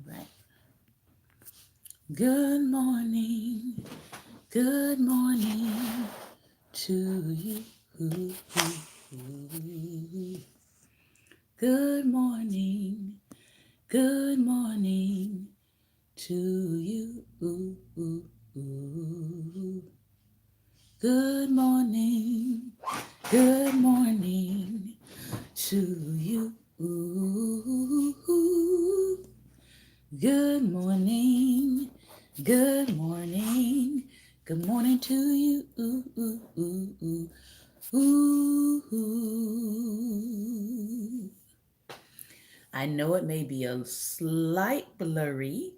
Right. Good morning. Good morning to you. Good morning. Good morning to you. Good morning. Good morning to you. Good morning. Good morning. Good morning to you. I know it may be a slight blurry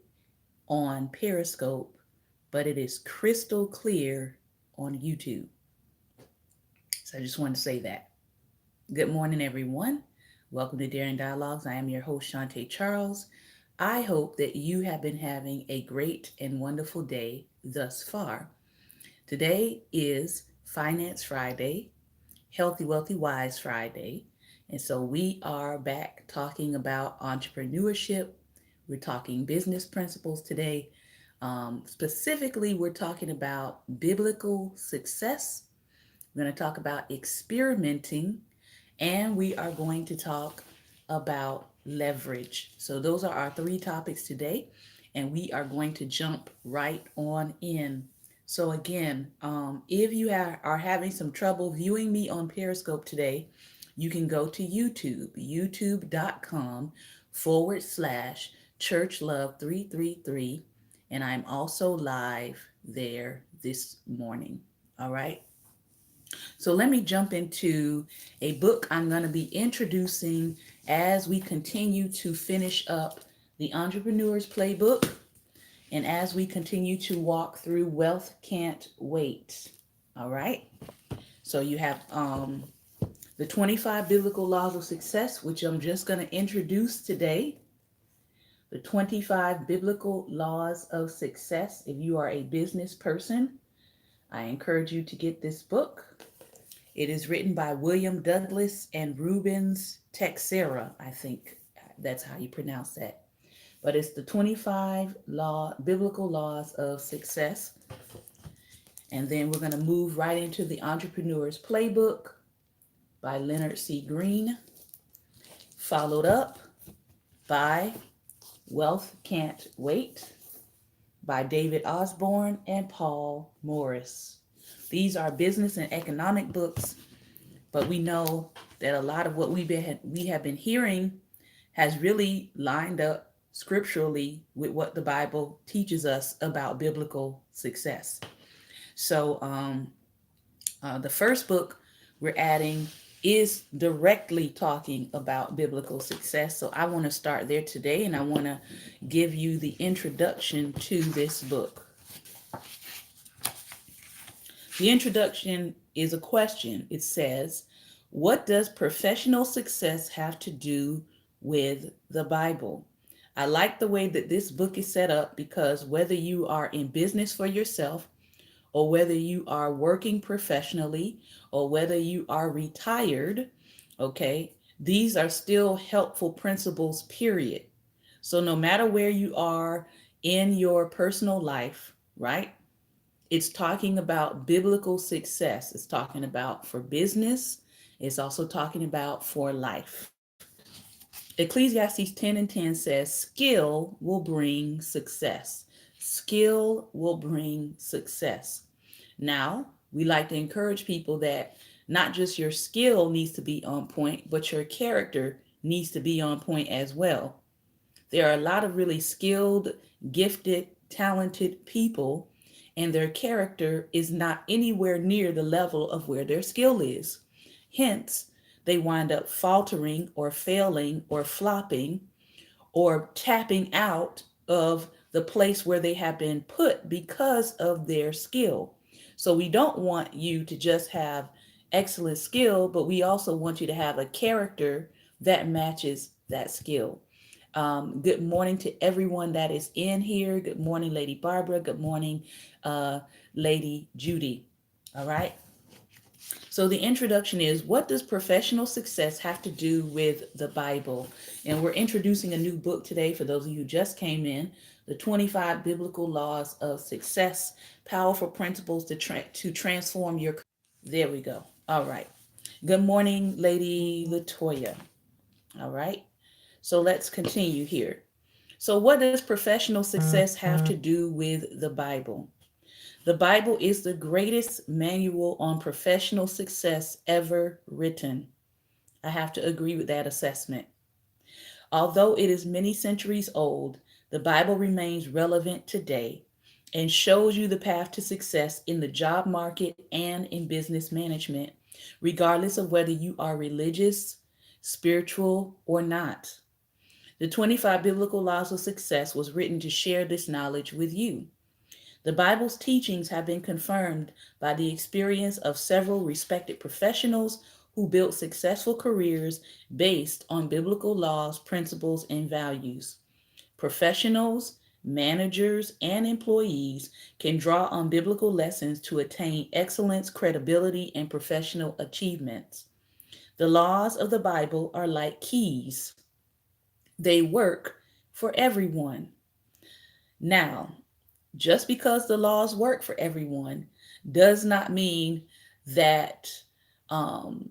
on Periscope, but it is crystal clear on YouTube. So I just wanted to say that. Good morning, everyone. Welcome to Daring Dialogues. I am your host, Shantae Charles. I hope that you have been having a great and wonderful day thus far. Today is Finance Friday, Healthy, Wealthy, Wise Friday. And so we are back talking about entrepreneurship. We're talking business principles today. Specifically, we're talking about biblical success. We're going to talk about experimenting, and we are going to talk about leverage. So, those are our three topics today, and we are going to jump right on in. So, again, if you are having some trouble viewing me on Periscope today, you can go to YouTube, youtube.com/ Church Love 333, and I'm also live there this morning. All right. So let me jump into a book I'm going to be introducing as we continue to finish up the Entrepreneur's Playbook and as we continue to walk through Wealth Can't Wait. All right. So you have the 25 Biblical Laws of Success, which I'm just going to introduce today. The 25 Biblical Laws of Success. If you are a business person, I encourage you to get this book. It is written by William Douglas and Rubens Texera. I think that's how you pronounce that. But it's the 25 biblical laws of success. And then we're going to move right into the Entrepreneur's Playbook by Leonard C. Green, followed up by Wealth Can't Wait by David Osborne and Paul Morris. These are business and economic books, but we know that a lot of what we have been hearing has really lined up scripturally with what the Bible teaches us about biblical success. So the first book we're adding is directly talking about biblical success. So I want to start there today, and I want to give you the introduction to this book. The introduction is a question. It says, what does professional success have to do with the Bible? I like the way that this book is set up because whether you are in business for yourself or whether you are working professionally or whether you are retired, okay, these are still helpful principles, period. So no matter where you are in your personal life, right? It's talking about biblical success. It's talking about for business. It's also talking about for life. Ecclesiastes 10:10 says, skill will bring success. Skill will bring success. Now, we like to encourage people that not just your skill needs to be on point, but your character needs to be on point as well. There are a lot of really skilled, gifted, talented people, and their character is not anywhere near the level of where their skill is. Hence, they wind up faltering or failing or flopping or tapping out of the place where they have been put because of their skill. So we don't want you to just have excellent skill, but we also want you to have a character that matches that skill. Good morning to everyone that is in here. Good morning, Lady Barbara. Good morning, Lady Judy. All right. So the introduction is, what does professional success have to do with the Bible? And we're introducing a new book today for those of you who just came in, the 25 Biblical Laws of Success, Powerful Principles to Transform Your Career. There we go. All right. Good morning, Lady Latoya. All right. So let's continue here. So what does professional success have to do with the Bible? The Bible is the greatest manual on professional success ever written. I have to agree with that assessment. Although it is many centuries old, the Bible remains relevant today and shows you the path to success in the job market and in business management, regardless of whether you are religious, spiritual, or not. The 25 Biblical Laws of Success was written to share this knowledge with you. The Bible's teachings have been confirmed by the experience of several respected professionals who built successful careers based on biblical laws, principles, and values. Professionals, managers, and employees can draw on biblical lessons to attain excellence, credibility, and professional achievements. The laws of the Bible are like keys, they work for everyone. Now, just because the laws work for everyone does not mean that um,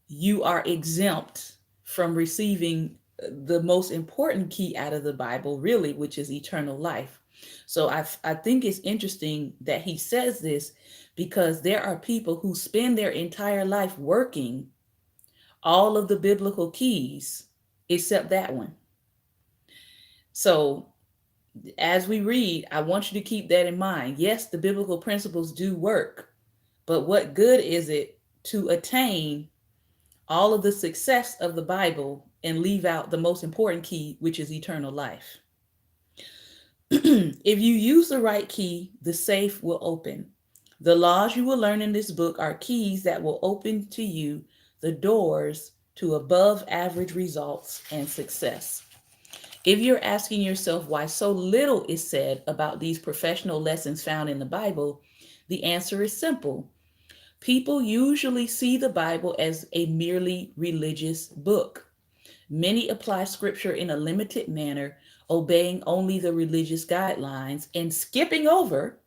you are exempt from receiving the most important key out of the Bible, really, which is eternal life. So I think it's interesting that he says this because there are people who spend their entire life working all of the biblical keys except that one. So as we read, I want you to keep that in mind. Yes, the biblical principles do work, but what good is it to attain all of the success of the Bible and leave out the most important key, which is eternal life? If you use the right key, the safe will open. The laws you will learn in this book are keys that will open to you the doors to above average results and success. If you're asking yourself why so little is said about these professional lessons found in the Bible, the answer is simple. People usually see the Bible as a merely religious book. Many apply scripture in a limited manner, obeying only the religious guidelines and skipping over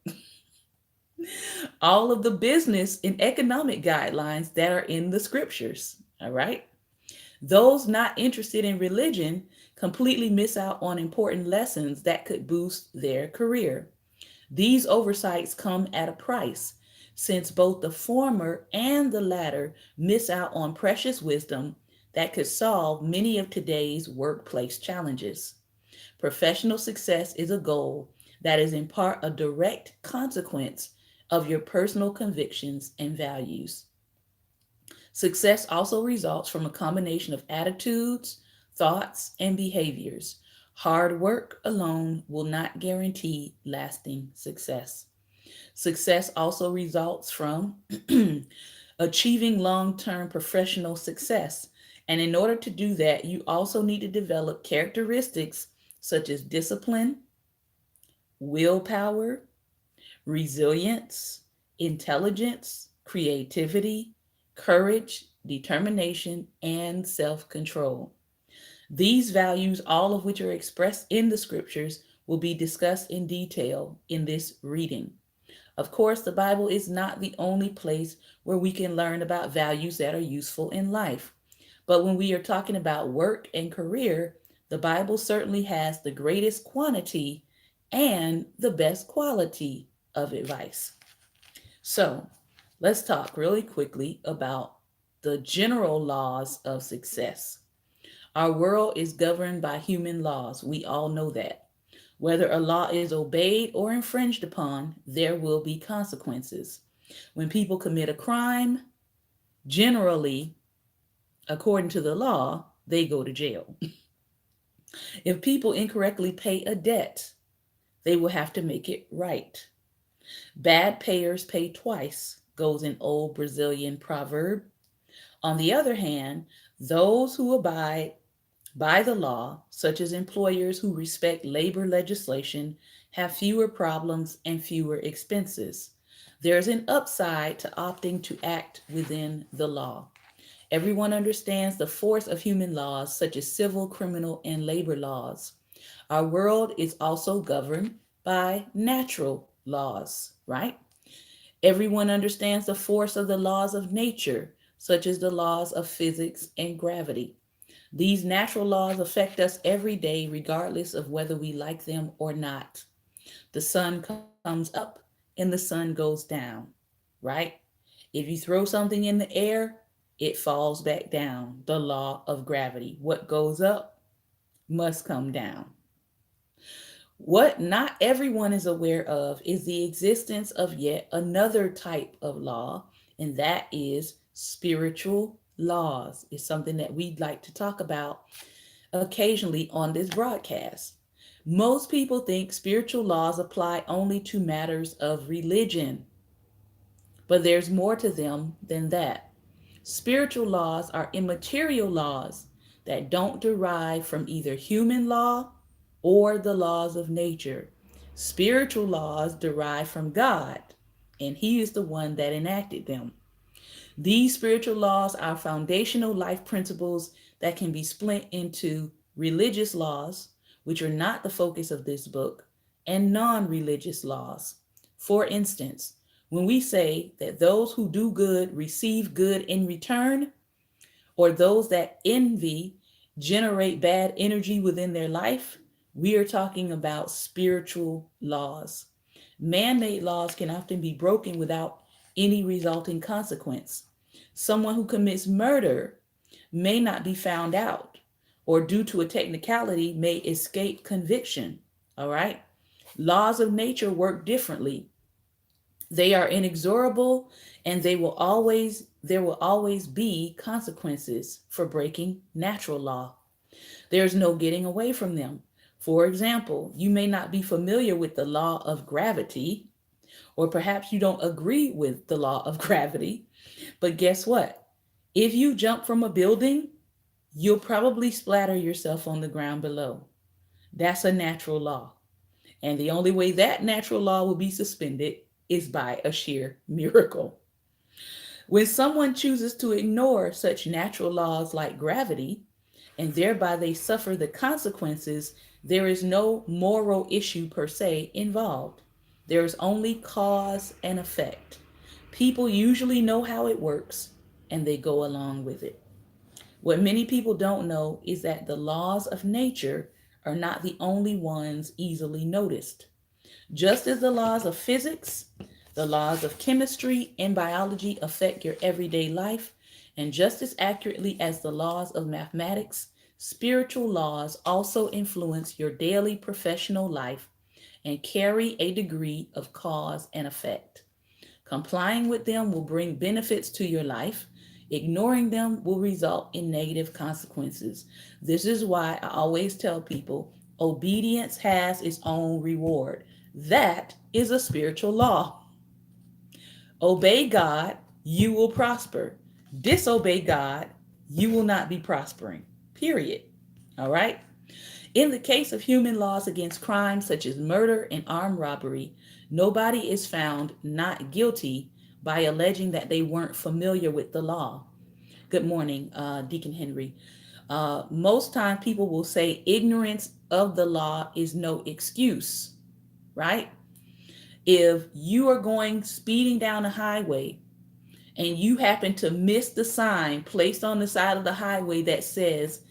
all of the business and economic guidelines that are in the scriptures. All right. Those not interested in religion completely miss out on important lessons that could boost their career. These oversights come at a price, since both the former and the latter miss out on precious wisdom that could solve many of today's workplace challenges. Professional success is a goal that is in part a direct consequence of your personal convictions and values. Success also results from a combination of attitudes, thoughts, and behaviors. Hard work alone will not guarantee lasting success. Success also results from achieving long term professional success. And in order to do that, you also need to develop characteristics such as discipline, willpower, resilience, intelligence, creativity, courage, determination, and self control. These values, all of which are expressed in the scriptures, will be discussed in detail in this reading. Of course, the Bible is not the only place where we can learn about values that are useful in life. But when we are talking about work and career, the Bible certainly has the greatest quantity and the best quality of advice. So let's talk really quickly about the general laws of success. Our world is governed by human laws. We all know that. Whether a law is obeyed or infringed upon, there will be consequences. When people commit a crime, generally, according to the law, they go to jail. If people incorrectly pay a debt, they will have to make it right. Bad payers pay twice, goes an old Brazilian proverb. On the other hand, those who abide by the law, such as employers who respect labor legislation, have fewer problems and fewer expenses. There's an upside to opting to act within the law. Everyone understands the force of human laws, such as civil, criminal, and labor laws. Our world is also governed by natural laws, right? Everyone understands the force of the laws of nature, such as the laws of physics and gravity. These natural laws affect us every day, regardless of whether we like them or not. The sun comes up and the sun goes down, right? If you throw something in the air, it falls back down. The law of gravity. What goes up must come down. What not everyone is aware of is the existence of yet another type of law, and that is spiritual laws. It's something that we'd like to talk about occasionally on this broadcast. Most people think spiritual laws apply only to matters of religion, but there's more to them than that. Spiritual laws are immaterial laws that don't derive from either human law or the laws of nature. Spiritual laws derive from God, and He is the one that enacted them. These spiritual laws are foundational life principles that can be split into religious laws, which are not the focus of this book, and non religious laws. For instance, when we say that those who do good receive good in return, or those that envy generate bad energy within their life, we are talking about spiritual laws. Man made laws can often be broken without any resulting consequence. Someone who commits murder may not be found out, or due to a technicality, may escape conviction. All right? Laws of nature work differently. They are inexorable, and there will always be consequences for breaking natural law. There's no getting away from them. For example, you may not be familiar with the law of gravity, or perhaps you don't agree with the law of gravity, but guess what? If you jump from a building, you'll probably splatter yourself on the ground below. That's a natural law. And the only way that natural law will be suspended is by a sheer miracle. When someone chooses to ignore such natural laws like gravity, and thereby they suffer the consequences, there is no moral issue per se involved. There is only cause and effect. People usually know how it works and they go along with it. What many people don't know is that the laws of nature are not the only ones easily noticed. Just as the laws of physics, the laws of chemistry and biology affect your everyday life, and just as accurately as the laws of mathematics, spiritual laws also influence your daily professional life and carry a degree of cause and effect. Complying with them will bring benefits to your life. Ignoring them will result in negative consequences. This is why I always tell people obedience has its own reward. That is a spiritual law. Obey God, you will prosper. Disobey God, you will not be prospering. Period. All right? In the case of human laws against crimes such as murder and armed robbery, nobody is found not guilty by alleging that they weren't familiar with the law. Good morning, Deacon Henry. Most times people will say ignorance of the law is no excuse, right? If you are going speeding down a highway and you happen to miss the sign placed on the side of the highway that says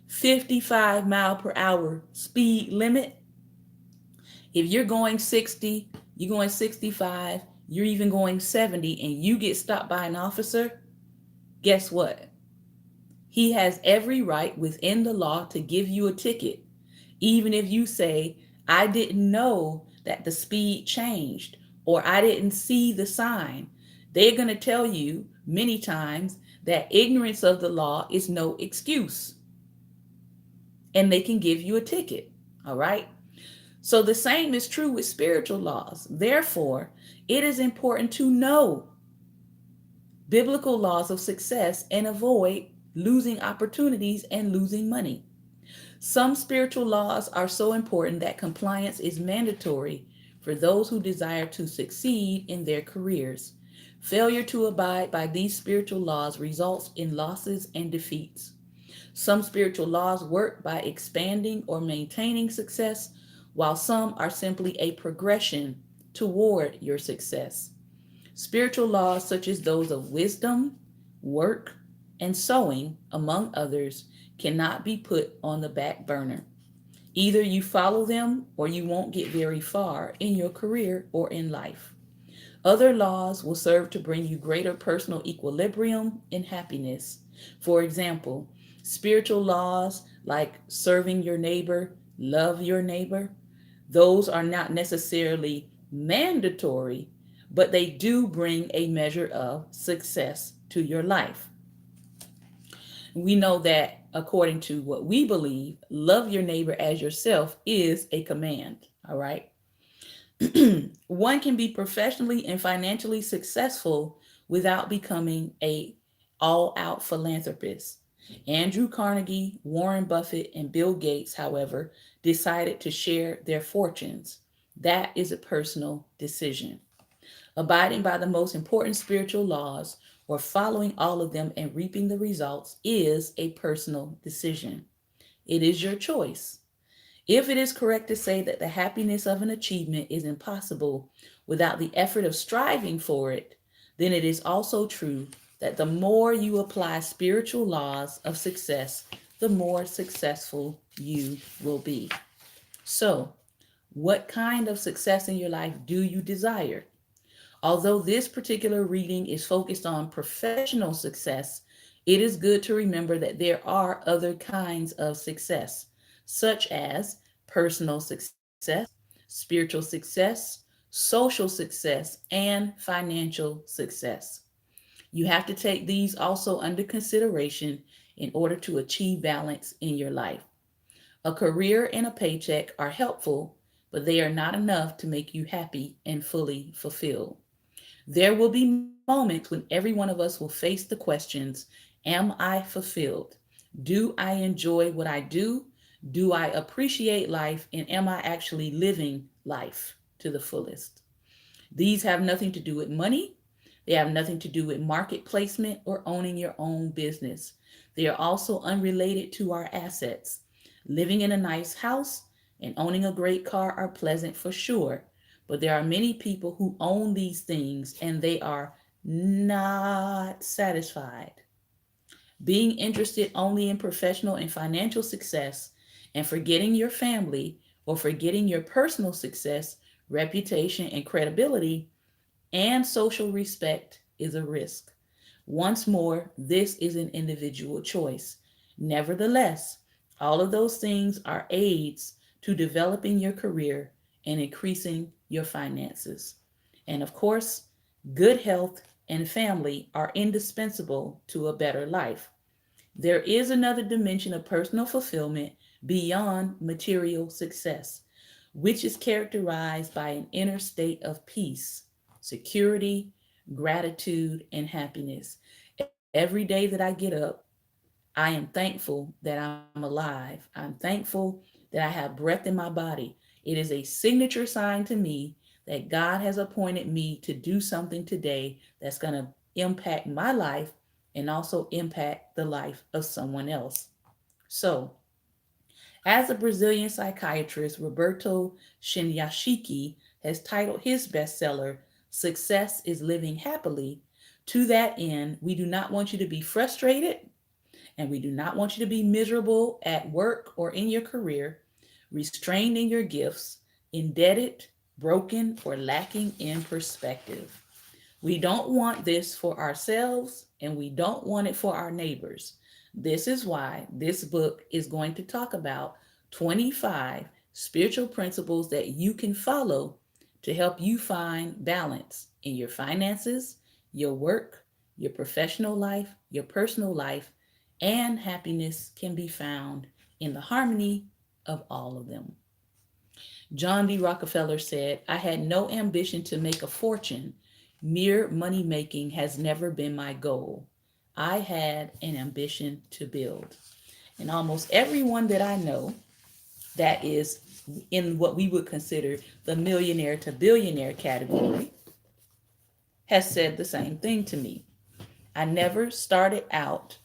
55 mph speed limit, if you're going 60, you're going 65, you're even going 70, and you get stopped by an officer, guess what? He has every right within the law to give you a ticket, even if you say, I didn't know that the speed changed, or I didn't see the sign. They're going to tell you many times that ignorance of the law is no excuse, and they can give you a ticket. All right. So the same is true with spiritual laws. Therefore, it is important to know biblical laws of success and avoid losing opportunities and losing money. Some spiritual laws are so important that compliance is mandatory for those who desire to succeed in their careers. Failure to abide by these spiritual laws results in losses and defeats. Some spiritual laws work by expanding or maintaining success, while some are simply a progression toward your success. Spiritual laws, such as those of wisdom, work, and sowing, among others, cannot be put on the back burner. Either you follow them or you won't get very far in your career or in life. Other laws will serve to bring you greater personal equilibrium and happiness. For example, spiritual laws like serving your neighbor, love your neighbor, those are not necessarily mandatory, but they do bring a measure of success to your life. We know that according to what we believe, love your neighbor as yourself is a command. All right. One can be professionally and financially successful without becoming a all-out philanthropist. Andrew Carnegie, Warren Buffett, and Bill Gates, however, decided to share their fortunes. That is a personal decision. Abiding by the most important spiritual laws or following all of them and reaping the results is a personal decision. It is your choice. If it is correct to say that the happiness of an achievement is impossible without the effort of striving for it, then it is also true that the more you apply spiritual laws of success, the more successful you will be. So, what kind of success in your life do you desire? Although this particular reading is focused on professional success, it is good to remember that there are other kinds of success, such as personal success, spiritual success, social success, and financial success. You have to take these also under consideration in order to achieve balance in your life. A career and a paycheck are helpful, but they are not enough to make you happy and fully fulfilled. There will be moments when every one of us will face the questions: Am I fulfilled? Do I enjoy what I do? Do I appreciate life? And am I actually living life to the fullest? These have nothing to do with money. They have nothing to do with market placement or owning your own business. They are also unrelated to our assets. Living in a nice house and owning a great car are pleasant for sure, but there are many people who own these things and they are not satisfied. Being interested only in professional and financial success and forgetting your family or forgetting your personal success, reputation, and credibility and social respect is a risk. Once more, this is an individual choice. Nevertheless, all of those things are aids to developing your career and increasing your finances. And of course, good health and family are indispensable to a better life. There is another dimension of personal fulfillment beyond material success, which is characterized by an inner state of peace, security, gratitude, and happiness. Every day that I get up, I am thankful that I'm alive. I'm thankful that I have breath in my body. It is a signature sign to me that God has appointed me to do something today that's going to impact my life and also impact the life of someone else. So, as a Brazilian psychiatrist, Roberto Shinyashiki has titled his bestseller, Success is Living Happily. To that end, we do not want you to be frustrated and we do not want you to be miserable at work or in your career, restrained in your gifts, indebted, broken, or lacking in perspective. We don't want this for ourselves and we don't want it for our neighbors. This is why this book is going to talk about 25 spiritual principles that you can follow to help you find balance in your finances, your work, your professional life, your personal life, and happiness can be found in the harmony of all of them. John D. Rockefeller said, I had no ambition to make a fortune. Mere money making has never been my goal. I had an ambition to build. And almost everyone that I know that is in what we would consider the millionaire to billionaire category has said the same thing to me. I never started out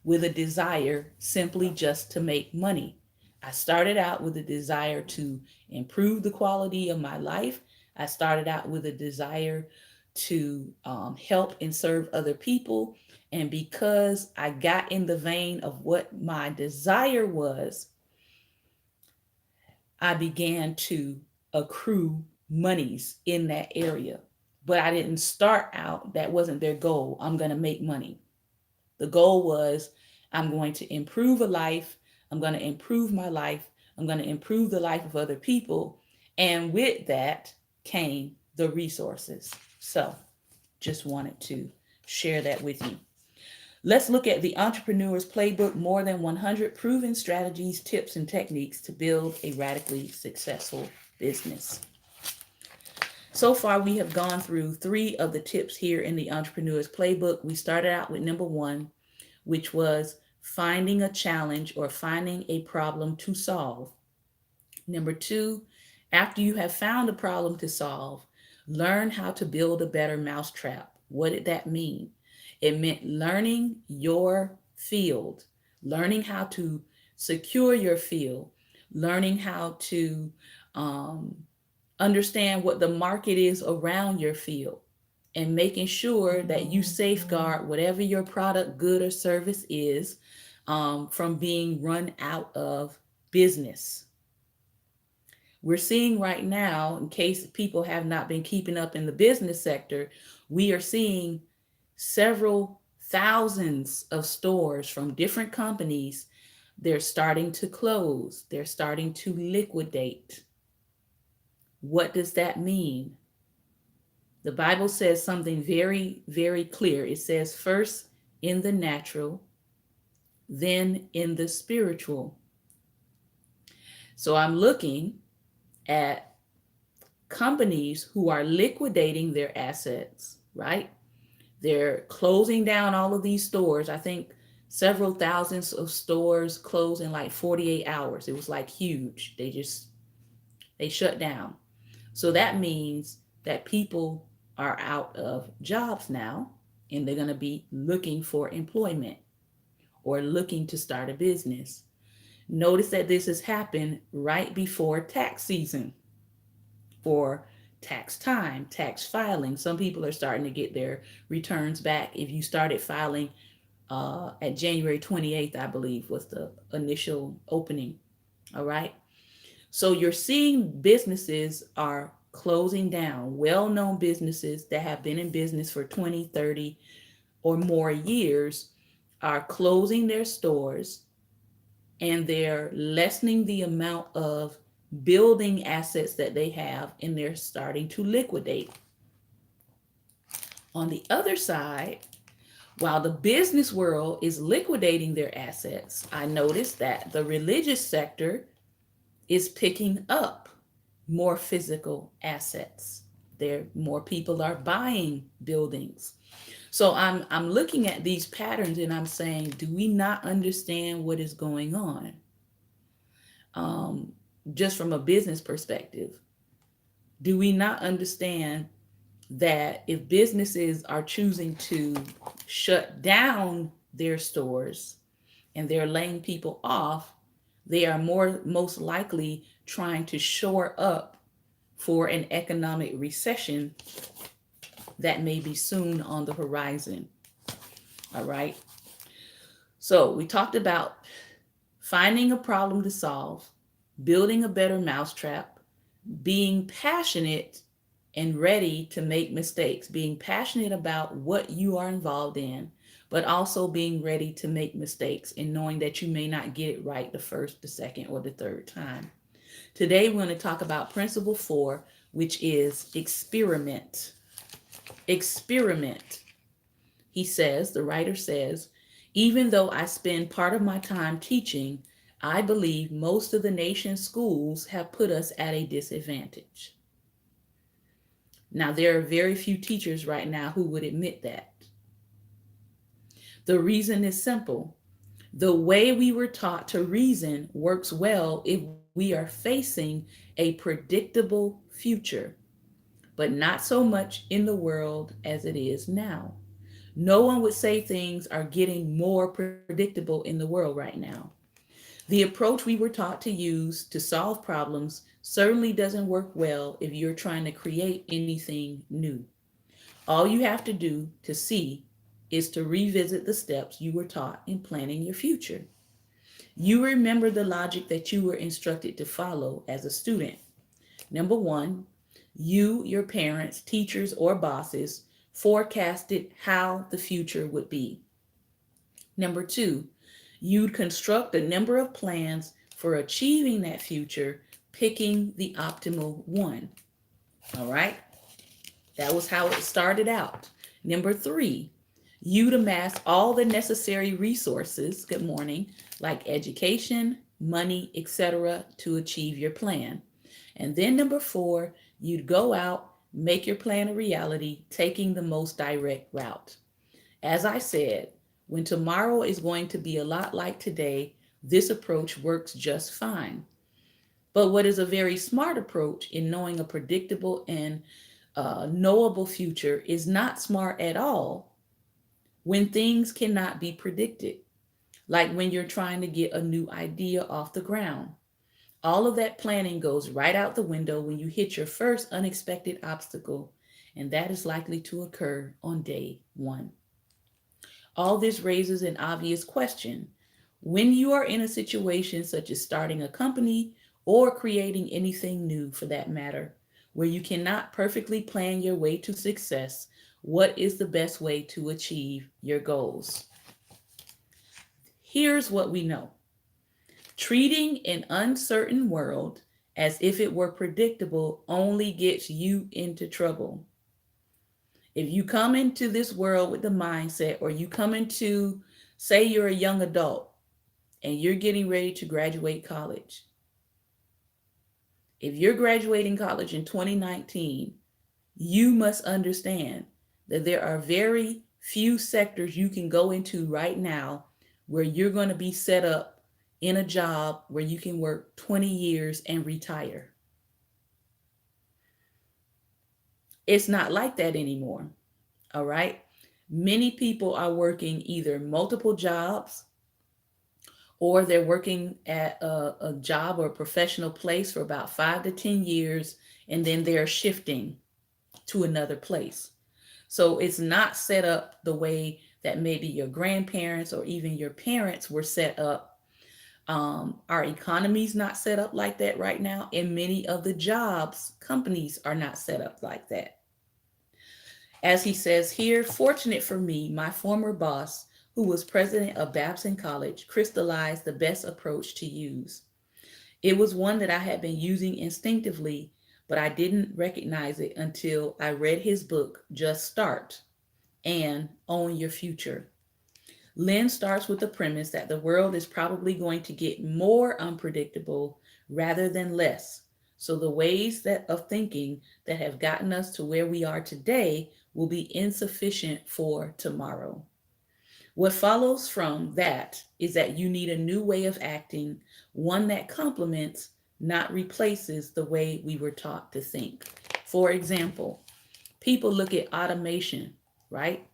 with a desire simply just to make money. I started out with a desire to improve the quality of my life. I started out with a desire to help and serve other people. And because I got in the vein of what my desire was, I began to accrue monies in that area. But I didn't start out, that wasn't their goal. I'm going to make money. The goal was I'm going to improve a life. I'm going to improve my life. I'm going to improve the life of other people. And with that came the resources. So just wanted to share that with you. Let's look at the Entrepreneur's Playbook, more than 100 proven strategies, tips, and techniques to build a radically successful business. So far, we have gone through 3 of the tips here in the Entrepreneur's Playbook. We started out with number 1, which was finding a challenge or finding a problem to solve. Number 2, after you have found a problem to solve, learn how to build a better mousetrap. What did that mean? It meant learning your field, learning how to secure your field, learning how to um, understand what the market is around your field, and making sure that you safeguard whatever your product, good, or service is from being run out of business. We're seeing right now, in case people have not been keeping up in the business sector, we are seeing several thousands of stores from different companies. They're starting to close, they're starting to liquidate. What does that mean? The Bible says something very, very clear. It says, first in the natural, then in the spiritual. So I'm looking at companies who are liquidating their assets, right? They're closing down all of these stores. I think several thousands of stores closed in like 48 hours. It was like huge. They shut down. So that means that people are out of jobs now, and they're going to be looking for employment or looking to start a business. Notice that this has happened right before tax season or tax time, tax filing. Some people are starting to get their returns back. If you started filing at January 28th, I believe was the initial opening. All right. So you're seeing businesses are closing down, well-known businesses that have been in business for 20, 30 or more years are closing their stores, and they're lessening the amount of building assets that they have, and they're starting to liquidate. On the other side, while the business world is liquidating their assets, I noticed that the religious sector is picking up more physical assets. There more people are buying buildings. So I'm looking at these patterns and I'm saying, do we not understand what is going on? Um, just from a business perspective, do we not understand that if businesses are choosing to shut down their stores and they're laying people off, they are most likely trying to shore up for an economic recession that may be soon on the horizon. All right. So we talked about finding a problem to solve, building a better mousetrap, being passionate and ready to make mistakes, being passionate about what you are involved in, but also being ready to make mistakes and knowing that you may not get it right the first, the second, or the third time. Today, we're going to talk about principle 4, which is experiment. Experiment. He says, the writer says, even though I spend part of my time teaching, I believe most of the nation's schools have put us at a disadvantage. Now, there are very few teachers right now who would admit that. The reason is simple. The way we were taught to reason works well if we are facing a predictable future, but not so much in the world as it is now. No one would say things are getting more predictable in the world right now. The approach we were taught to use to solve problems certainly doesn't work well if you're trying to create anything new. All you have to do to see is to revisit the steps you were taught in planning your future. You remember the logic that you were instructed to follow as a student. Number one, you, your parents, teachers, or bosses forecasted how the future would be. Number two, you'd construct a number of plans for achieving that future, picking the optimal one. All right? That was how it started out. Number three, you'd amass all the necessary resources, good morning, like education, money, etc., to achieve your plan. And then number four, you'd go out, make your plan a reality, taking the most direct route. As I said, when tomorrow is going to be a lot like today, this approach works just fine. But what is a very smart approach in knowing a predictable and knowable future is not smart at all when things cannot be predicted, like when you're trying to get a new idea off the ground. All of that planning goes right out the window when you hit your first unexpected obstacle, and that is likely to occur on day one. All this raises an obvious question. When you are in a situation such as starting a company or creating anything new for that matter, where you cannot perfectly plan your way to success, what is the best way to achieve your goals? Here's what we know. Treating an uncertain world as if it were predictable only gets you into trouble. If you come into this world with the mindset, or you come into, say, you're a young adult and you're getting ready to graduate college. If you're graduating college in 2019, you must understand that there are very few sectors you can go into right now where you're going to be set up in a job where you can work 20 years and retire. It's not like that anymore. All right. Many people are working either multiple jobs, or they're working at a job or a professional place for about 5 to 10 years, and then they're shifting to another place. So it's not set up the way that maybe your grandparents or even your parents were set up. Our economy's not set up like that right now, and many of the jobs, companies are not set up like that. As he says here, fortunate for me, my former boss, who was president of Babson College, crystallized the best approach to use. It was one that I had been using instinctively, but I didn't recognize it until I read his book, Just Start and Own Your Future. Lynn starts with the premise that the world is probably going to get more unpredictable rather than less. So the ways that of thinking that have gotten us to where we are today will be insufficient for tomorrow. What follows from that is that you need a new way of acting, one that complements, not replaces, the way we were taught to think. For example, people look at automation, right?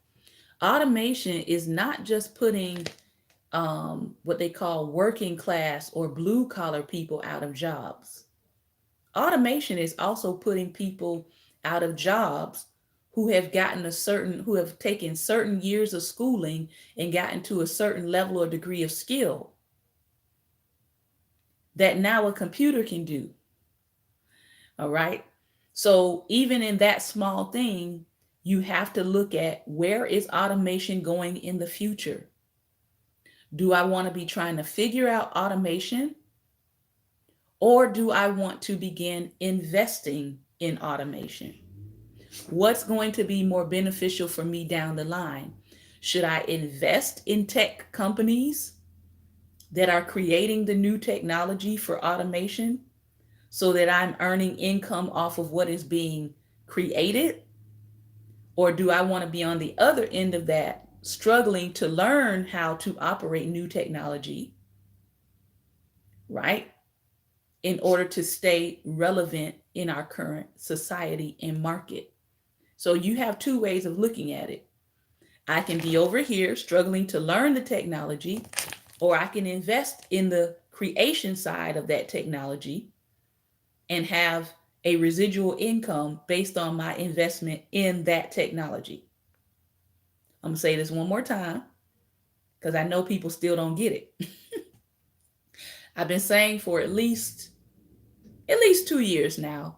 Automation is not just putting what they call working class or blue collar people out of jobs. Automation is also putting people out of jobs who have taken certain years of schooling and gotten to a certain level or degree of skill that now a computer can do. All right. So even in that small thing, you have to look at, where is automation going in the future? Do I want to be trying to figure out automation, or do I want to begin investing in automation? What's going to be more beneficial for me down the line? Should I invest in tech companies that are creating the new technology for automation so that I'm earning income off of what is being created? Or do I want to be on the other end of that struggling to learn how to operate new technology, right? In order to stay relevant in our current society and market. So you have two ways of looking at it. I can be over here struggling to learn the technology, or I can invest in the creation side of that technology and have a residual income based on my investment in that technology. I'm going to say this one more time because I know people still don't get it. I've been saying for at least 2 years now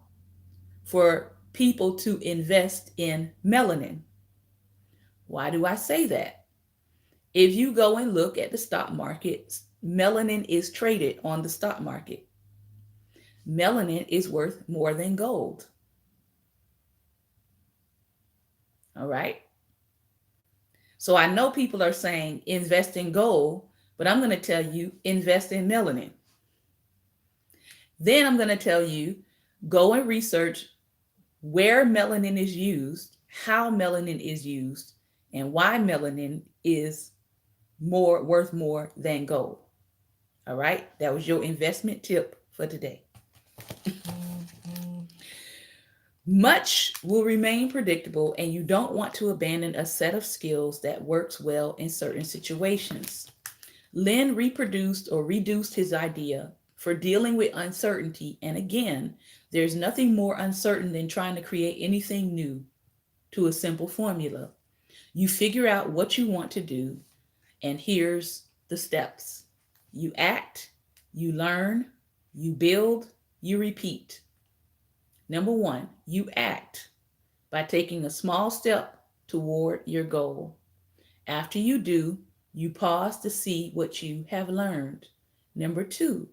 for people to invest in melanin. Why do I say that? If you go and look at the stock market, melanin is traded on the stock market. Melanin is worth more than gold. All right. So I know people are saying invest in gold, but I'm going to tell you invest in melanin. Then I'm going to tell you go and research where melanin is used, how melanin is used, and why melanin is more worth more than gold. All right, that was your investment tip for today. Much will remain predictable, and you don't want to abandon a set of skills that works well in certain situations. Lynn reproduced or reduced his idea for dealing with uncertainty, and again, there's nothing more uncertain than trying to create anything new, to a simple formula. You figure out what you want to do, and here's the steps. You act, you learn, you build, you repeat. Number one, you act by taking a small step toward your goal. After you do, you pause to see what you have learned. Number two,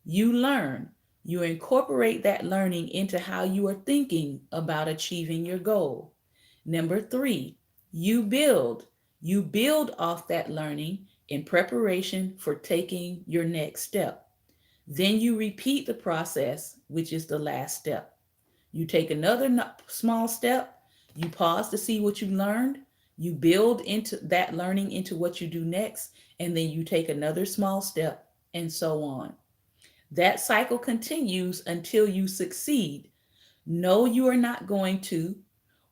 you learn. You incorporate that learning into how you are thinking about achieving your goal. Number three, you build. You build off that learning in preparation for taking your next step. Then you repeat the process, which is the last step. You take another small step, you pause to see what you learned, you build into that learning into what you do next, and then you take another small step, and so on. That cycle continues until you succeed. No, you are not going to,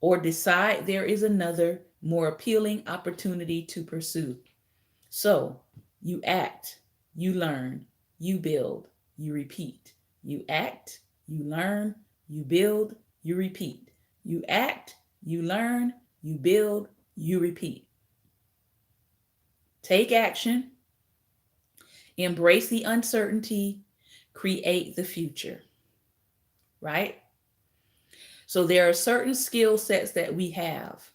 or decide there is another more appealing opportunity to pursue. So you act, you learn, you build, you repeat. You act, you learn, you build, you repeat. You act, you learn, you build, you repeat. Take action, embrace the uncertainty, create the future, right? So there are certain skill sets that we have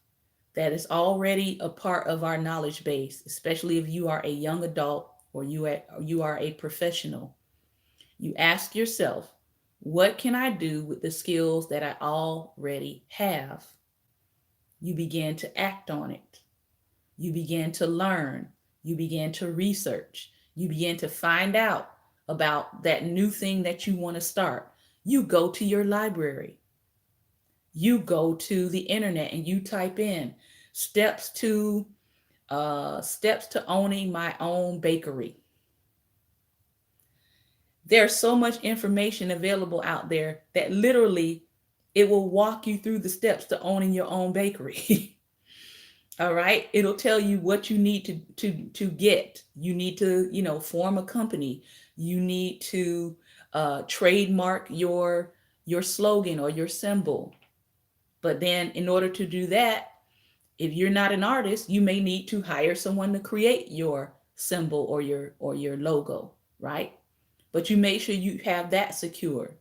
that is already a part of our knowledge base, especially if you are a young adult or you are a professional. You ask yourself, what can I do with the skills that I already have? You begin to act on it. You begin to learn. You begin to research. You begin to find out about that new thing that you want to start. You go to your library. You go to the internet and you type in steps to owning my own bakery. There's so much information available out there that literally it will walk you through the steps to owning your own bakery. All right, it'll tell you what you need to get. You need to, form a company. You need to trademark your slogan or your symbol. But then in order to do that, if you're not an artist, you may need to hire someone to create your symbol or your logo, right? But you make sure you have that secure.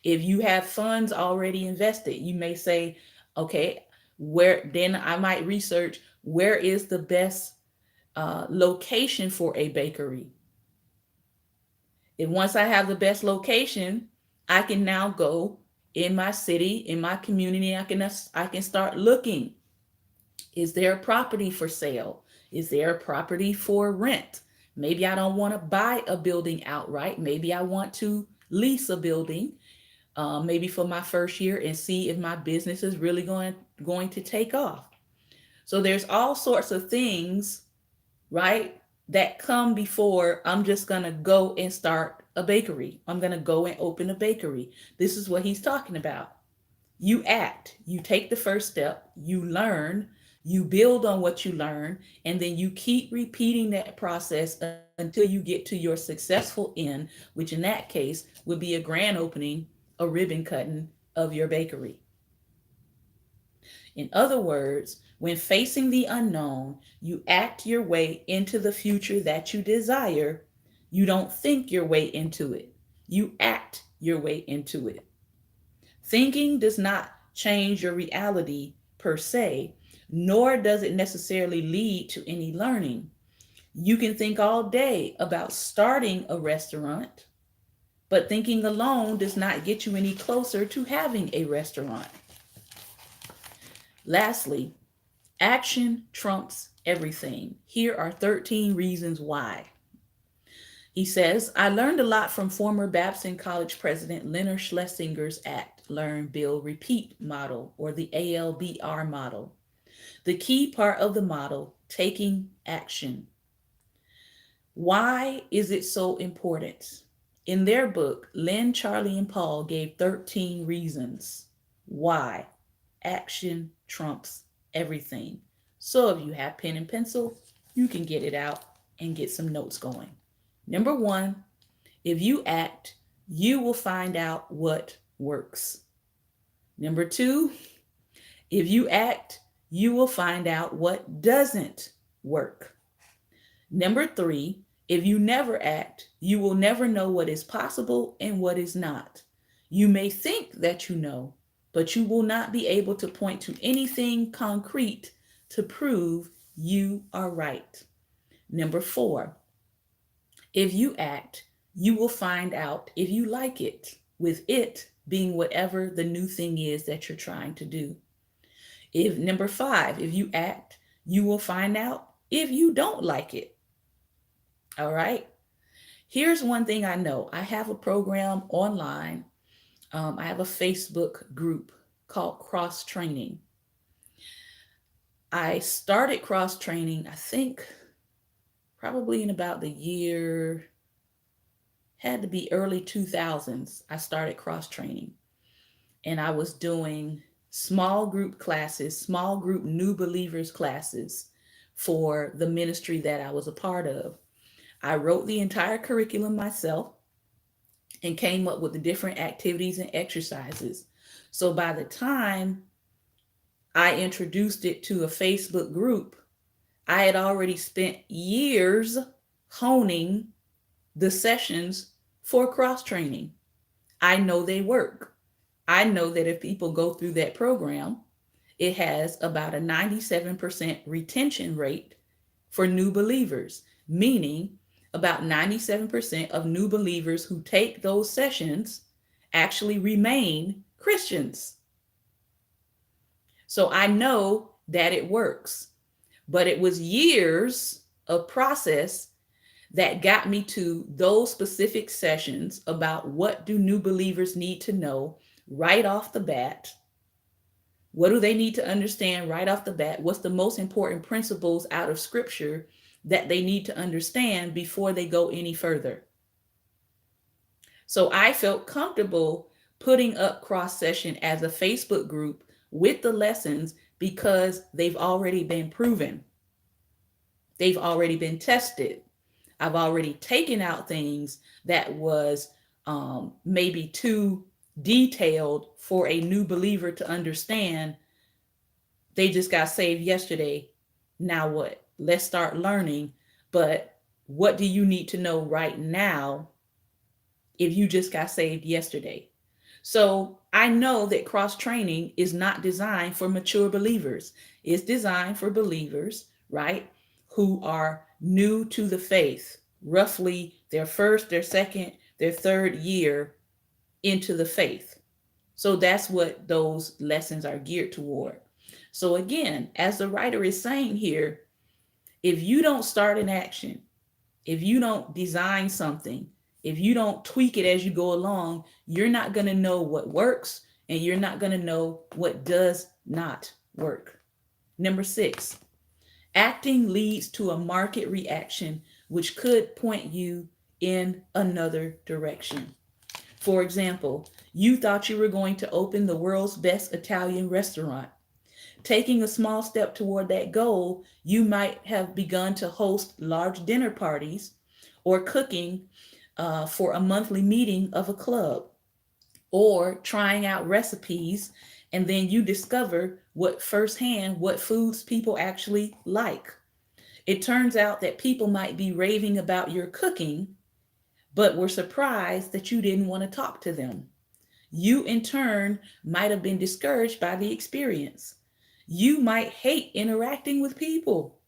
If you have funds already invested, you may say, okay, then I might research where is the best location for a bakery. And once I have the best location, I can now go in my city, in my community, I can start looking. Is there a property for sale? Is there a property for rent? Maybe I don't want to buy a building outright. Maybe I want to lease a building, maybe for my first year and see if my business is really going to take off. So there's all sorts of things, right, that come before I'm just going to go and start a bakery. I'm going to go and open a bakery. This is what he's talking about. You act, you take the first step, you learn, you build on what you learn, and then you keep repeating that process until you get to your successful end, which in that case would be a grand opening, a ribbon cutting of your bakery. In other words, when facing the unknown, you act your way into the future that you desire. You don't think your way into it, you act your way into it. Thinking does not change your reality per se, nor does it necessarily lead to any learning. You can think all day about starting a restaurant, but thinking alone does not get you any closer to having a restaurant. Lastly, action trumps everything. Here are 13 reasons why. He says, I learned a lot from former Babson College President Leonard Schlesinger's ACT, Learn, Build, Repeat model, or the ALBR model. The key part of the model, taking action. Why is it so important? In their book, Lynn, Charlie, and Paul gave 13 reasons why action trumps everything. So if you have pen and pencil, you can get it out and get some notes going. Number one, if you act, you will find out what works. Number two, if you act, you will find out what doesn't work. Number three, if you never act, you will never know what is possible and what is not. You may think that you know, but you will not be able to point to anything concrete to prove you are right. Number four, if you act, you will find out if you like it, with it being whatever the new thing is that you're trying to do. If number five, if you act, you will find out if you don't like it. All right. Here's one thing I know. I have a program online. I have a Facebook group called Cross Training. I started cross training, I think, probably in about the year, had to be early 2000s. I started cross training, and I was doing small group classes, small group new believers classes for the ministry that I was a part of. I wrote the entire curriculum myself and came up with the different activities and exercises. So by the time I introduced it to a Facebook group, I had already spent years honing the sessions for cross training. I know they work. I know that if people go through that program, it has about a 97% retention rate for new believers, meaning about 97% of new believers who take those sessions actually remain Christians. So I know that it works, but it was years of process that got me to those specific sessions about what do new believers need to know right off the bat. What do they need to understand right off the bat? What's the most important principles out of scripture that they need to understand before they go any further? So I felt comfortable putting up Cross Session as a Facebook group with the lessons because they've already been proven. They've already been tested. I've already taken out things that was maybe too detailed for a new believer to understand. They just got saved yesterday. Now what? Let's start learning. But what do you need to know right now if you just got saved yesterday? So I know that cross training is not designed for mature believers. It's designed for believers, right, who are new to the faith, roughly their first, their second, their third year into the faith. So that's what those lessons are geared toward. So again, as the writer is saying here, if you don't start an action, if you don't design something, if you don't tweak it as you go along, you're not going to know what works and you're not going to know what does not work. Number 6, acting leads to a market reaction, which could point you in another direction. For example, you thought you were going to open the world's best Italian restaurant. Taking a small step toward that goal, you might have begun to host large dinner parties or cooking for a monthly meeting of a club, or trying out recipes, and then you discover what foods people actually like. It turns out that people might be raving about your cooking, but were surprised that you didn't want to talk to them. You, in turn, might have been discouraged by the experience. You might hate interacting with people.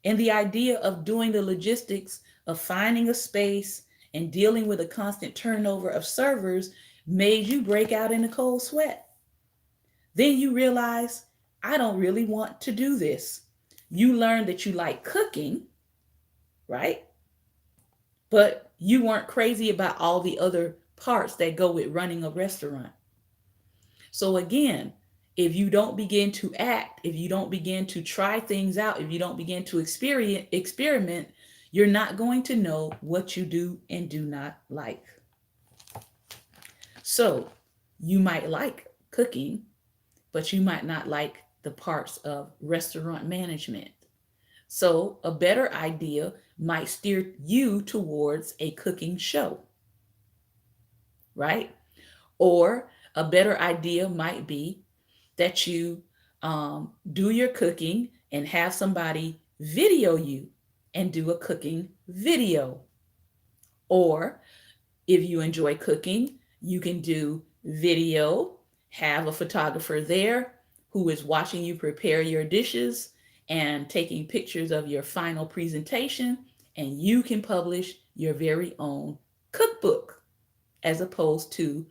And the idea of doing the logistics of finding a space and dealing with a constant turnover of servers made you break out in a cold sweat. Then you realize, I don't really want to do this. You learn that you like cooking, right? But you weren't crazy about all the other parts that go with running a restaurant. So again, if you don't begin to act, if you don't begin to try things out, if you don't begin to experiment, you're not going to know what you do and do not like. So you might like cooking, but you might not like the parts of restaurant management. So a better idea might steer you towards a cooking show, right? Or a better idea might be that you do your cooking and have somebody video you and do a cooking video. Or if you enjoy cooking, you can do video, have a photographer there who is watching you prepare your dishes and taking pictures of your final presentation, and you can publish your very own cookbook as opposed to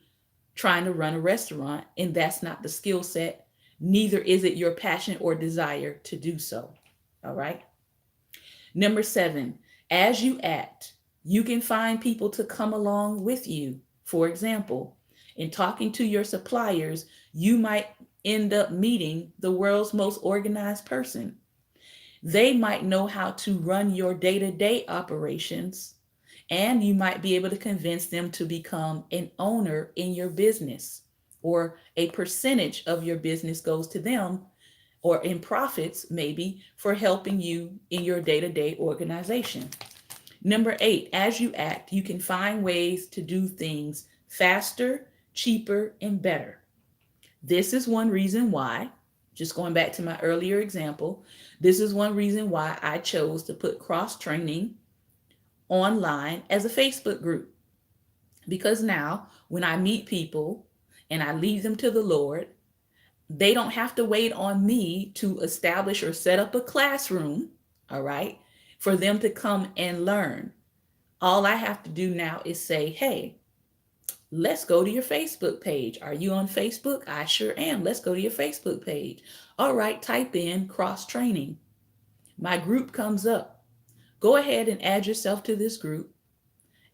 trying to run a restaurant, and that's not the skill set. Neither is it your passion or desire to do so. All right. Number 7, as you act, you can find people to come along with you. For example, in talking to your suppliers, you might end up meeting the world's most organized person. They might know how to run your day to day operations, and you might be able to convince them to become an owner in your business, or a percentage of your business goes to them, or in profits, maybe for helping you in your day to day organization. Number 8, as you act, you can find ways to do things faster, cheaper, and better. This is one reason why, just going back to my earlier example, this is one reason why I chose to put cross training online as a Facebook group. Because now, when I meet people and I lead them to the Lord, they don't have to wait on me to establish or set up a classroom, all right, for them to come and learn. All I have to do now is say, hey, let's go to your Facebook page. Are you on Facebook? I sure am. Let's go to your Facebook page. All right, type in cross training. My group comes up. Go ahead and add yourself to this group,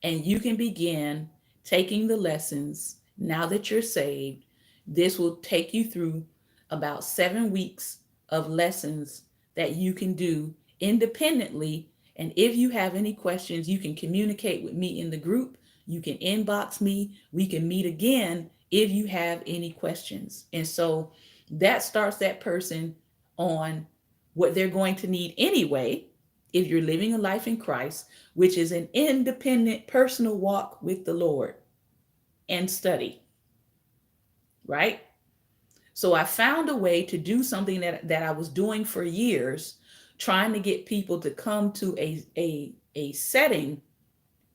and you can begin taking the lessons now that you're saved. This will take you through about 7 weeks of lessons that you can do independently. And if you have any questions, you can communicate with me in the group. You can inbox me. We can meet again if you have any questions. And so that starts that person on what they're going to need anyway if you're living a life in Christ, which is an independent personal walk with the Lord and study, right? So I found a way to do something that I was doing for years, trying to get people to come to a setting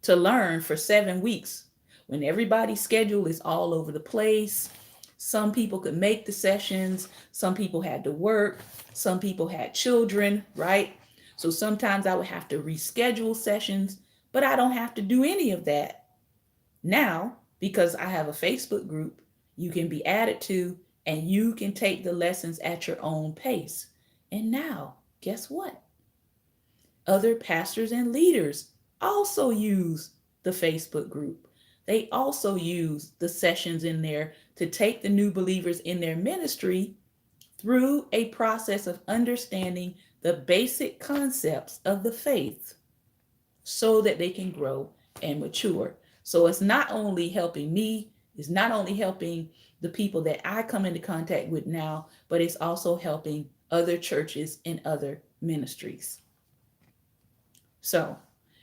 to learn for 7 weeks when everybody's schedule is all over the place. Some people could make the sessions, some people had to work, some people had children, right? So sometimes I would have to reschedule sessions, but I don't have to do any of that now because I have a Facebook group you can be added to, and you can take the lessons at your own pace. And now, guess what? Other pastors and leaders also use the Facebook group. They also use the sessions in there to take the new believers in their ministry through a process of understanding the basic concepts of the faith so that they can grow and mature. So it's not only helping me, it's not only helping the people that I come into contact with now, but it's also helping other churches and other ministries. So,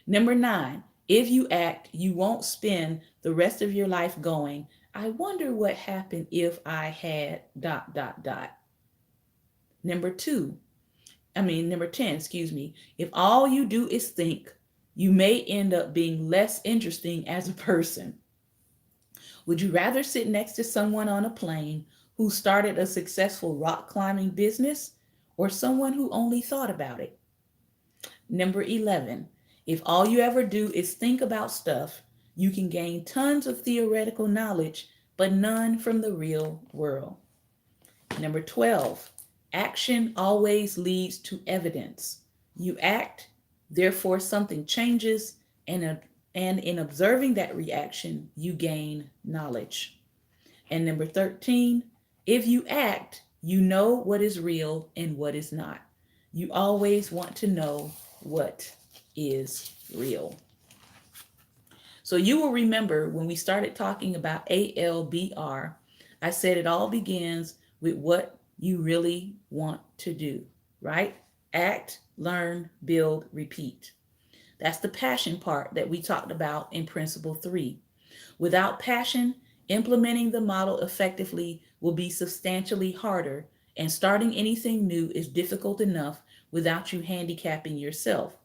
number 9, if you act, you won't spend the rest of your life going, I wonder what happened if I had dot, dot, dot. Number 10, excuse me. If all you do is think, you may end up being less interesting as a person. Would you rather sit next to someone on a plane who started a successful rock climbing business or someone who only thought about it? Number 11, if all you ever do is think about stuff, you can gain tons of theoretical knowledge, but none from the real world. Number 12, action always leads to evidence. You act, therefore something changes, and in observing that reaction, you gain knowledge. And number 13, if you act, you know what is real and what is not. You always want to know what is real. So you will remember when we started talking about ALBR, I said it all begins with what you really want to do, right? Act, learn, build, repeat. That's the passion part that we talked about in Principle 3. Without passion, implementing the model effectively will be substantially harder, and starting anything new is difficult enough without you handicapping yourself.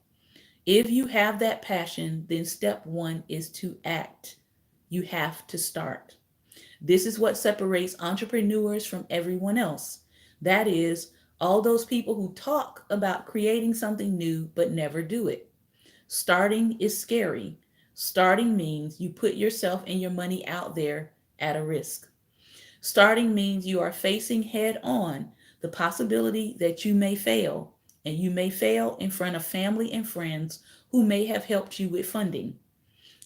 If you have that passion, then step 1 is to act. You have to start. This is what separates entrepreneurs from everyone else. That is, all those people who talk about creating something new but never do it. Starting is scary. Starting means you put yourself and your money out there at a risk. Starting means you are facing head on the possibility that you may fail, and you may fail in front of family and friends who may have helped you with funding.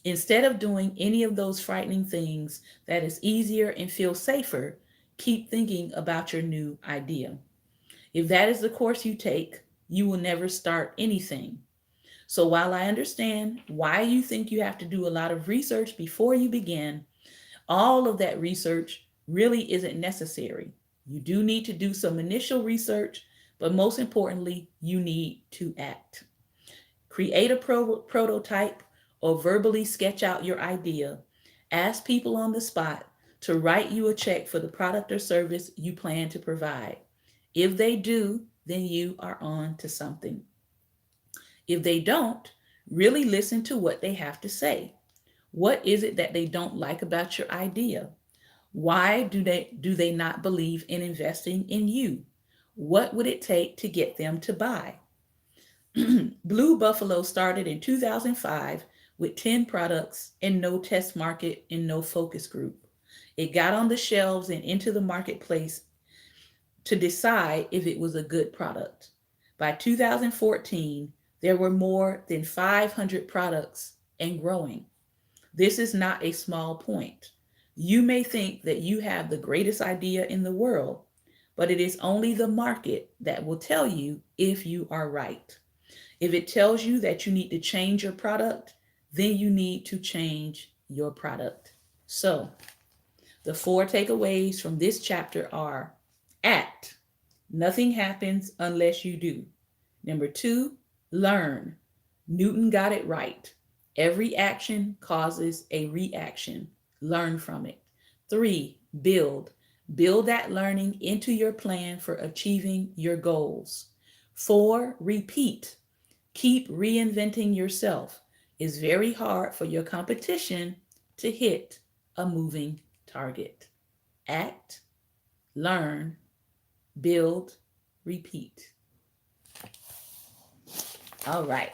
Instead of doing any of those frightening things that is easier and feels safer, keep thinking about your new idea. If that is the course you take, you will never start anything. So while I understand why you think you have to do a lot of research before you begin, all of that research really isn't necessary. You do need to do some initial research, but most importantly, you need to act. Create a prototype or verbally sketch out your idea. Ask people on the spot to write you a check for the product or service you plan to provide. If they do, then you are on to something. If they don't, really listen to what they have to say. What is it that they don't like about your idea? Why do they not believe in investing in you? What would it take to get them to buy? Blue Buffalo started in 2005 with 10 products and no test market and no focus group. It got on the shelves and into the marketplace to decide if it was a good product. By 2014, there were more than 500 products and growing. This is not a small point. You may think that you have the greatest idea in the world, but it is only the market that will tell you if you are right. If it tells you that you need to change your product, then you need to change your product. So, the 4 takeaways from this chapter are: act. Nothing happens unless you do. Number 2, learn. Newton got it right. Every action causes a reaction. Learn from it. 3, build. Build that learning into your plan for achieving your goals. 4, repeat. Keep reinventing yourself. It's very hard for your competition to hit a moving target. Act, learn, build, repeat. All right.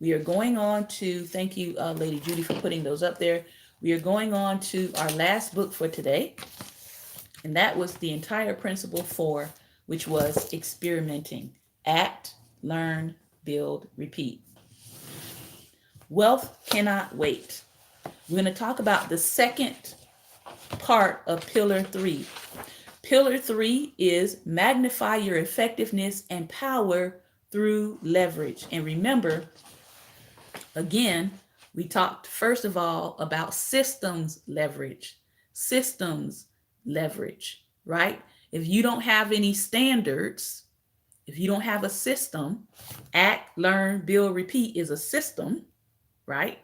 We are going on to, thank you, Lady Judy, for putting those up there. We are going on to our last book for today, and that was the entire Principle 4, which was experimenting. Act, learn, build, repeat. Wealth cannot wait. We're going to talk about the second part of Pillar 3. Pillar 3 is magnify your effectiveness and power through leverage. And remember, again, we talked first of all about systems leverage. Systems leverage, right? If you don't have any standards, if you don't have a system, act, learn, build, repeat is a system, right?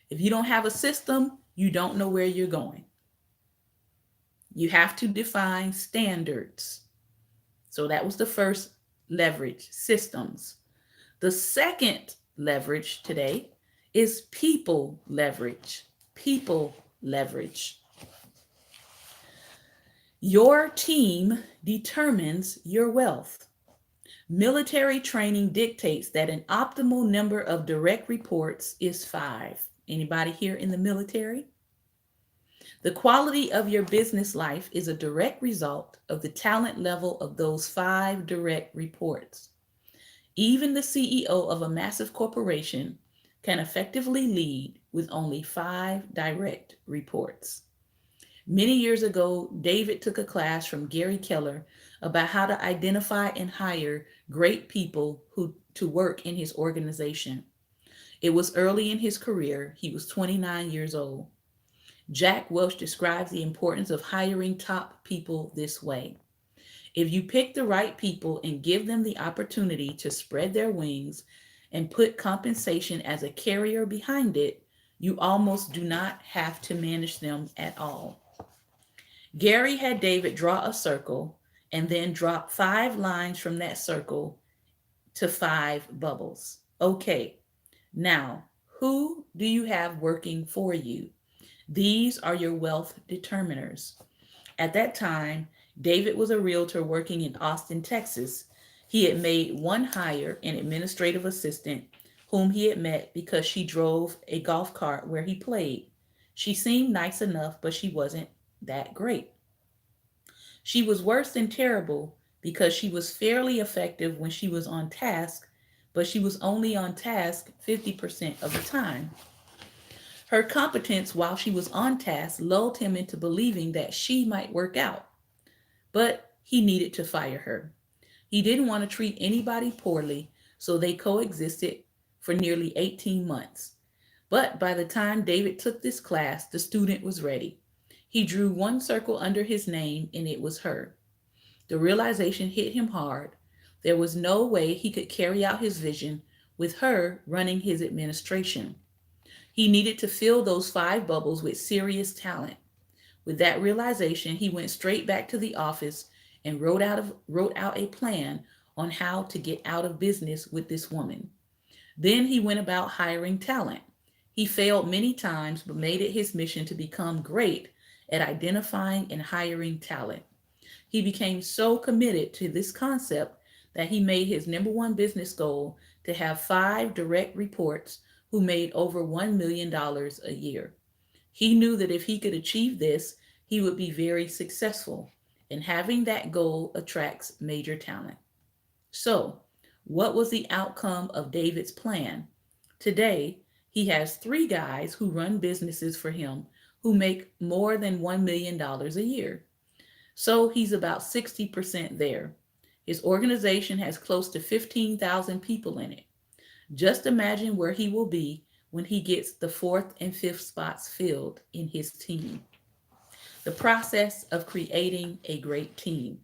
If you don't have a system, you don't know where you're going. You have to define standards. So that was the first leverage, systems. The second leverage today is people leverage. People leverage. Your team determines your wealth. Military training dictates that an optimal number of direct reports is 5. Anybody here in the military? The quality of your business life is a direct result of the talent level of those 5 direct reports. Even the CEO of a massive corporation can effectively lead with only 5 direct reports. Many years ago, David took a class from Gary Keller about how to identify and hire great people to work in his organization. It was early in his career. He was 29 years old. Jack Welch describes the importance of hiring top people this way. If you pick the right people and give them the opportunity to spread their wings and put compensation as a carrier behind it, you almost do not have to manage them at all. Gary had David draw a circle and then drop 5 lines from that circle to 5 bubbles. Okay, now who do you have working for you? These are your wealth determiners. At that time, David was a realtor working in Austin, Texas. He had made one hire, an administrative assistant, whom he had met because she drove a golf cart where he played. She seemed nice enough, but she wasn't that great. She was worse than terrible because she was fairly effective when she was on task, but she was only on task 50% of the time. Her competence while she was on task lulled him into believing that she might work out, but he needed to fire her. He didn't want to treat anybody poorly, so they coexisted for nearly 18 months. But by the time David took this class, the student was ready. He drew one circle under his name, and it was her. The realization hit him hard. There was no way he could carry out his vision with her running his administration. He needed to fill those 5 bubbles with serious talent. With that realization, he went straight back to the office and wrote out a plan on how to get out of business with this woman. Then he went about hiring talent. He failed many times, but made it his mission to become great at identifying and hiring talent. He became so committed to this concept that he made his number one business goal to have 5 direct reports who made over $1 million a year. He knew that if he could achieve this, he would be very successful, and having that goal attracts major talent. So, what was the outcome of David's plan? Today, he has 3 guys who run businesses for him who make more than $1 million a year. So he's about 60% there. His organization has close to 15,000 people in it. Just imagine where he will be when he gets the 4th and 5th spots filled in his team. The process of creating a great team.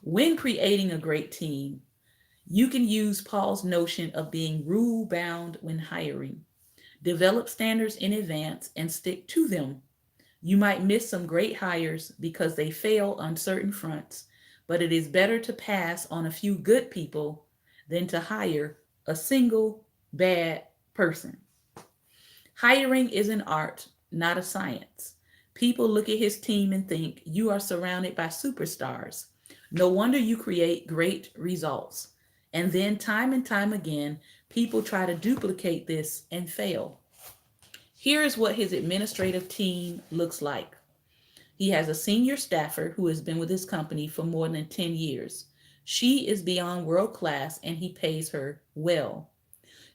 When creating a great team, you can use Paul's notion of being rule bound when hiring. Develop standards in advance and stick to them. You might miss some great hires because they fail on certain fronts, but it is better to pass on a few good people than to hire a single bad person. Hiring is an art, not a science. People look at his team and think, you are surrounded by superstars. No wonder you create great results. And then time and time again, people try to duplicate this and fail. Here is what his administrative team looks like. He has a senior staffer who has been with his company for more than 10 years. She is beyond world class and he pays her well.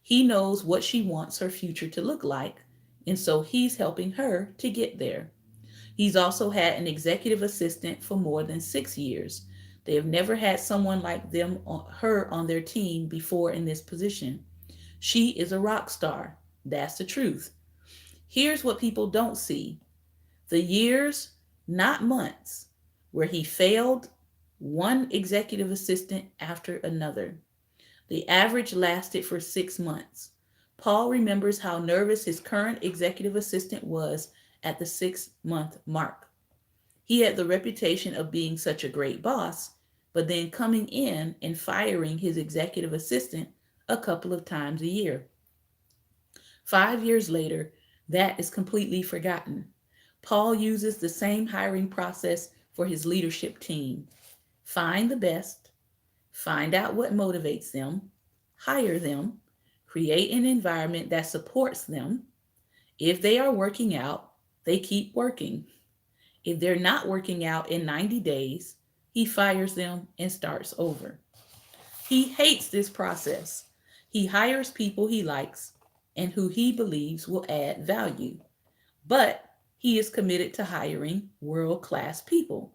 He knows what she wants her future to look like, and so he's helping her to get there. He's also had an executive assistant for more than 6 years. They have never had someone like her on their team before in this position. She is a rock star. That's the truth. Here's what people don't see: the years, not months, where he failed one executive assistant after another. The average lasted for 6 months. Paul remembers how nervous his current executive assistant was at the 6 month mark. He had the reputation of being such a great boss, but then coming in and firing his executive assistant a couple of times a year. 5 years later, that is completely forgotten. Paul uses the same hiring process for his leadership team: find the best, find out what motivates them, hire them, create an environment that supports them. If they are working out, they keep working. If they're not working out in 90 days, he fires them and starts over. He hates this process. He hires people he likes and who he believes will add value, but he is committed to hiring world class people.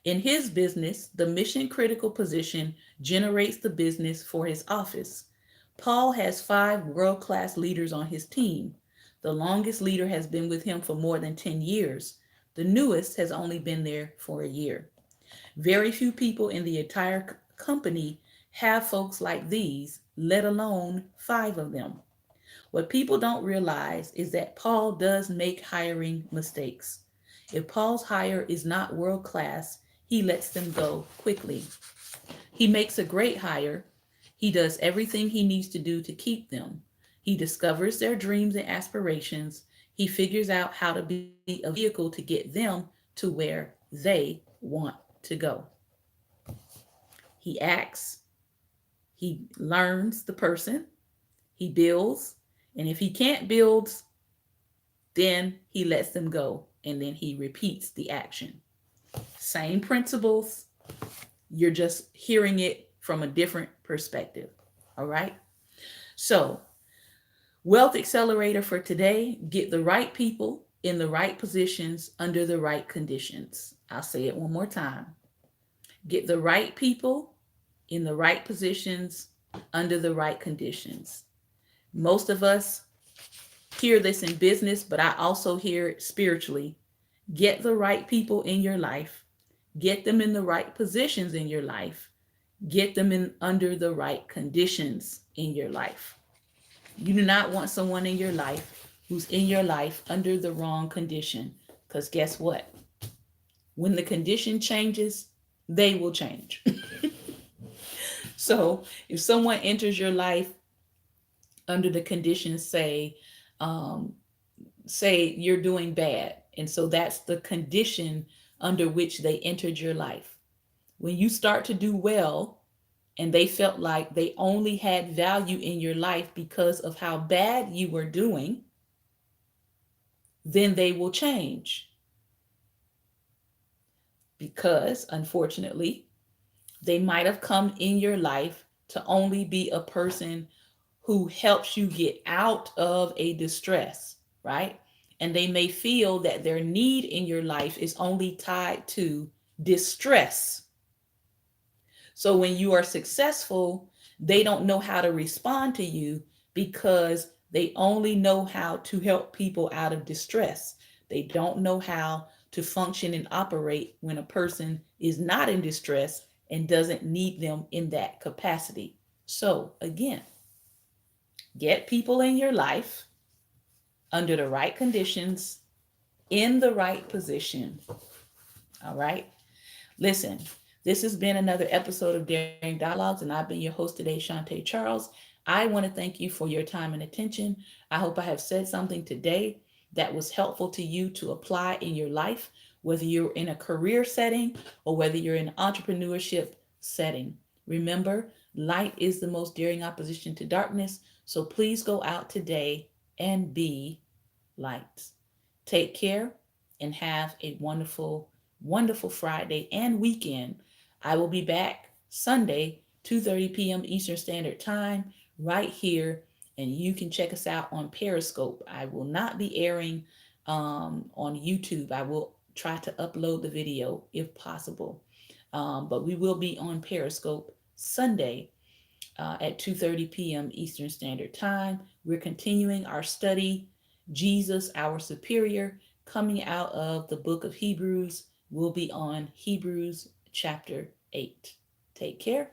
In his business, the mission critical position generates the business for his office. Paul has 5 world class leaders on his team. The longest leader has been with him for more than 10 years. The newest has only been there for a year. Very few people in the entire company have folks like these, let alone 5 of them. What people don't realize is that Paul does make hiring mistakes. If Paul's hire is not world class, he lets them go quickly. He makes a great hire. He does everything he needs to do to keep them. He discovers their dreams and aspirations. He figures out how to be a vehicle to get them to where they want to go. He acts, he learns the person, he builds, and if he can't build, then he lets them go and then he repeats the action. Same principles, you're just hearing it from a different perspective. All right. So, Wealth Accelerator for today: get the right people in the right positions under the right conditions. I'll say it one more time: get the right people in the right positions under the right conditions. Most of us hear this in business, but I also hear it spiritually. Get the right people in your life, get them in the right positions in your life, get them in under the right conditions in your life. You do not want someone in your life who's in your life under the wrong condition, because guess what? When the condition changes, they will change. So if someone enters your life under the conditions, um, say you're doing bad, and so that's the condition under which they entered your life. When you start to do well, and they felt like they only had value in your life because of how bad you were doing, then they will change. Because unfortunately, they might have come in your life to only be a person who helps you get out of a distress, right? And they may feel that their need in your life is only tied to distress. So when you are successful, they don't know how to respond to you because they only know how to help people out of distress. They don't know how to function and operate when a person is not in distress and doesn't need them in that capacity. So again, get people in your life under the right conditions, in the right position. All right. Listen, this has been another episode of Daring Dialogues, and I've been your host today, Shantae Charles. I want to thank you for your time and attention. I hope I have said something today that was helpful to you to apply in your life, whether you're in a career setting or whether you're in an entrepreneurship setting. Remember, light is the most daring opposition to darkness, so please go out today and be light. Take care and have a wonderful, wonderful Friday and weekend. I will be back Sunday, 2:30 p.m. Eastern Standard Time, right here, and you can check us out on Periscope. I will not be airing on YouTube. I will try to upload the video if possible. But we will be on Periscope Sunday at 2:30 p.m. Eastern Standard Time. We're continuing our study, Jesus, our superior, coming out of the book of Hebrews. We'll be on Hebrews chapter 8. Take care.